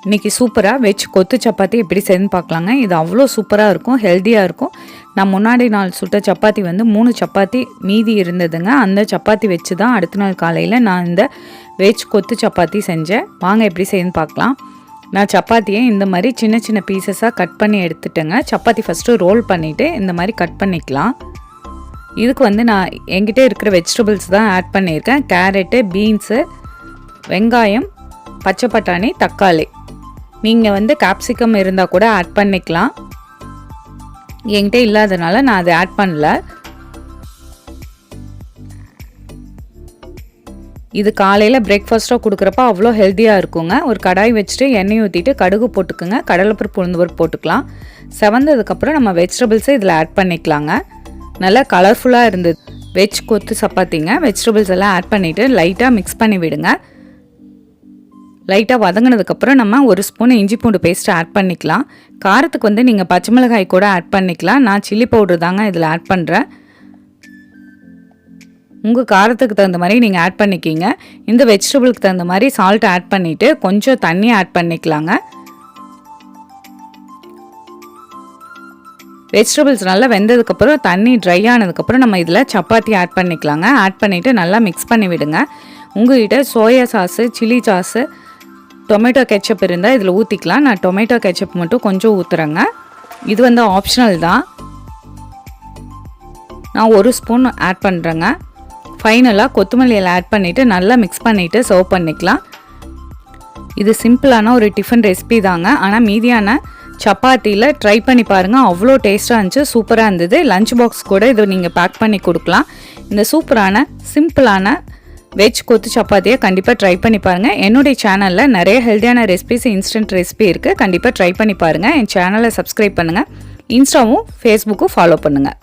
இன்றைக்கி சூப்பராக வெஜ் கொத்து சப்பாத்தி எப்படி செய்யணும்னு பார்க்கலாங்க. இது அவ்வளோ சூப்பராக இருக்கும், ஹெல்த்தியாக இருக்கும். நான் முன்னாடி நாள் சுட்ட சப்பாத்தி வந்து 3 சப்பாத்தி மீதி இருந்ததுங்க. அந்த சப்பாத்தி வச்சு தான் அடுத்த நாள் காலையில் நான் இந்த வெஜ் கொத்து சப்பாத்தி செஞ்சேன். வாங்க எப்படி செய்யணும்னு பார்க்கலாம். நான் சப்பாத்தியை இந்த மாதிரி சின்ன சின்ன பீசஸாக கட் பண்ணி எடுத்துட்டேங்க. சப்பாத்தி ஃபஸ்ட்டு ரோல் பண்ணிவிட்டு இந்த மாதிரி கட் பண்ணிக்கலாம். இதுக்கு வந்து நான் என்கிட்ட இருக்கிற வெஜிடபிள்ஸ் தான் ஆட் பண்ணியிருக்கேன். கேரட்டு, பீன்ஸு, வெங்காயம், பச்சை பட்டாணி, தக்காளி. நீங்கள் வந்து கேப்சிகம் இருந்தால் கூட ஆட் பண்ணிக்கலாம். என்கிட்ட இல்லாதனால நான் அதை ஆட் பண்ணல. இது காலையில் பிரேக்ஃபாஸ்ட்டாக கொடுக்குறப்ப அவ்வளோ ஹெல்த்தியாக இருக்குங்க. ஒரு கடாய் வச்சுட்டு எண்ணெய் ஊற்றிட்டு கடுகு போட்டுக்குங்க. கடலைப்பருப்பு, உளுந்தம்பருப்பு போட்டுக்கலாம். செவந்ததுக்கப்புறம் நம்ம வெஜிடபிள்ஸை இதில் ஆட் பண்ணிக்கலாங்க. நல்லா கலர்ஃபுல்லாக இருந்தது வெஜ் கொத்து சப்பாத்திங்க. வெஜிடபிள்ஸ் எல்லாம் ஆட் பண்ணிவிட்டு லைட்டாக மிக்ஸ் பண்ணி விடுங்க. லைட்டாக வதங்கினதுக்கப்புறம் நம்ம 1 ஸ்பூன் இஞ்சி பூண்டு பேஸ்ட்டு ஆட் பண்ணிக்கலாம். காரத்துக்கு வந்து நீங்கள் பச்சை மிளகாய் கூட ஆட் பண்ணிக்கலாம். நான் சில்லி பவுடர் தாங்க இதில் ஆட் பண்ணுறேன். உங்கள் காரத்துக்கு தகுந்த மாதிரி நீங்கள் ஆட் பண்ணிக்கிங்க. இந்த வெஜிடபிளுக்கு தகுந்த மாதிரி சால்ட் ஆட் பண்ணிவிட்டு கொஞ்சம் தண்ணி ஆட் பண்ணிக்கலாங்க. வெஜிடபிள்ஸ் நல்லா வெந்ததுக்கப்புறம் தண்ணி ட்ரை ஆனதுக்கப்புறம் நம்ம இதில் சப்பாத்தி ஆட் பண்ணிக்கலாங்க. ஆட் பண்ணிவிட்டு நல்லா மிக்ஸ் பண்ணி விடுங்க. உங்கள்கிட்ட soya sauce, chilli sauce, tomato ketchup இருந்தால் இதில் ஊற்றிக்கலாம். நான் டொமேட்டோ கெச்சப் மட்டும் கொஞ்சம் ஊற்றுறேங்க. இது வந்து ஆப்ஷனல் தான். நான் 1 ஸ்பூன் ஆட் பண்ணுறேங்க. ஃபைனலாக கொத்தமல்லியில் ஆட் பண்ணிவிட்டு நல்லா மிக்ஸ் பண்ணிவிட்டு சர்வ் பண்ணிக்கலாம். இது சிம்பிளான ஒரு டிஃபன் ரெசிபி தாங்க. ஆனால் மீதியான சப்பாத்தியில் ட்ரை பண்ணி பாருங்கள். அவ்வளோ டேஸ்ட்டாக இருந்துச்சு, சூப்பராக இருந்தது. லஞ்ச் பாக்ஸ் கூட இது நீங்கள் பேக் பண்ணி கொடுக்கலாம். இந்த சூப்பரான சிம்பிளான வெஜ் கொத்து சப்பாத்தியை கண்டிப்பாக ட்ரை பண்ணி பாருங்கள். என்னுடைய சேனலில் நிறைய ஹெல்த்தியான ரெசிபிஸ், இன்ஸ்டன்ட் ரெசிபி இருக்குது. கண்டிப்பாக ட்ரை பண்ணி பாருங்கள். என் சேனலை சப்ஸ்கிரைப் பண்ணுங்கள். இன்ஸ்டாவும் ஃபேஸ்புக்கும் ஃபாலோ பண்ணுங்கள்.